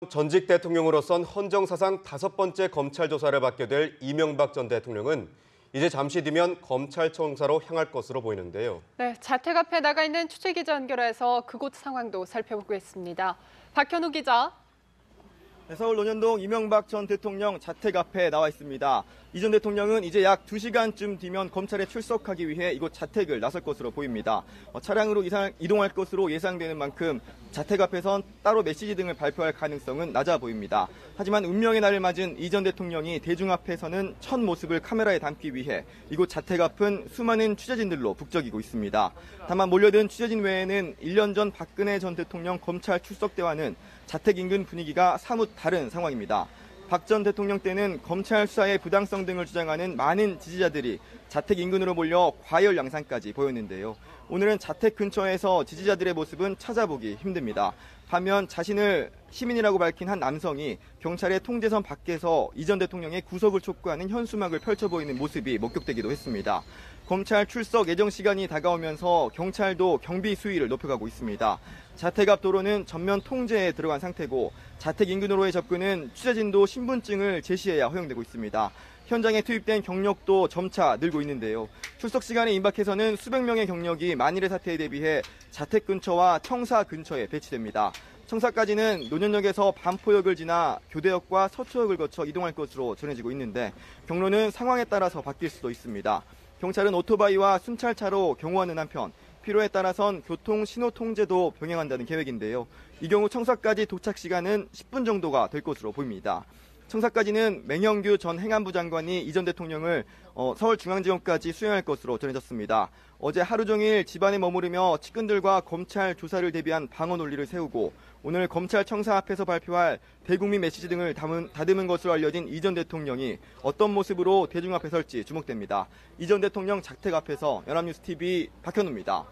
전직 대통령으로선 헌정사상 5번째 검찰 조사를 받게 될 이명박 전 대통령은 이제 잠시 뒤면 검찰청사로 향할 것으로 보이는데요. 네, 자택 앞에 나가 있는 취재기자 연결해서 그곳 상황도 살펴보겠습니다. 박현우 기자. 서울 논현동 이명박 전 대통령 자택 앞에 나와 있습니다. 이 전 대통령은 이제 약 2시간쯤 뒤면 검찰에 출석하기 위해 이곳 자택을 나설 것으로 보입니다. 차량으로 이동할 것으로 예상되는 만큼 자택 앞에선 따로 메시지 등을 발표할 가능성은 낮아 보입니다. 하지만 운명의 날을 맞은 이 전 대통령이 대중 앞에서는 첫 모습을 카메라에 담기 위해 이곳 자택 앞은 수많은 취재진들로 북적이고 있습니다. 다만 몰려든 취재진 외에는 1년 전 박근혜 전 대통령 검찰 출석 때와는 자택 인근 분위기가 사뭇 다른 상황입니다. 박 전 대통령 때는 검찰 수사의 부당성 등을 주장하는 많은 지지자들이 자택 인근으로 몰려 과열 양상까지 보였는데요. 오늘은 자택 근처에서 지지자들의 모습은 찾아보기 힘듭니다. 반면 자신을 시민이라고 밝힌 한 남성이 경찰의 통제선 밖에서 이 전 대통령의 구속을 촉구하는 현수막을 펼쳐 보이는 모습이 목격되기도 했습니다. 검찰 출석 예정 시간이 다가오면서 경찰도 경비 수위를 높여가고 있습니다. 자택 앞 도로는 전면 통제에 들어간 상태고 자택 인근으로의 접근은 취재진도 신분증을 제시해야 허용되고 있습니다. 현장에 투입된 경력도 점차 늘고 있는데요. 출석 시간에 임박해서는 수백 명의 경력이 만일의 사태에 대비해 자택 근처와 청사 근처에 배치됩니다. 청사까지는 논현역에서 반포역을 지나 교대역과 서초역을 거쳐 이동할 것으로 전해지고 있는데 경로는 상황에 따라서 바뀔 수도 있습니다. 경찰은 오토바이와 순찰차로 경호하는 한편 필요에 따라선 교통 신호 통제도 병행한다는 계획인데요. 이 경우 청사까지 도착 시간은 10분 정도가 될 것으로 보입니다. 청사까지는 맹영규 전 행안부 장관이 이 전 대통령을 서울중앙지검까지 수행할 것으로 전해졌습니다. 어제 하루 종일 집안에 머무르며 측근들과 검찰 조사를 대비한 방어 논리를 세우고 오늘 검찰청사 앞에서 발표할 대국민 메시지 등을 다듬은 것으로 알려진 이 전 대통령이 어떤 모습으로 대중 앞에 설지 주목됩니다. 이 전 대통령 자택 앞에서 연합뉴스TV 박현우입니다.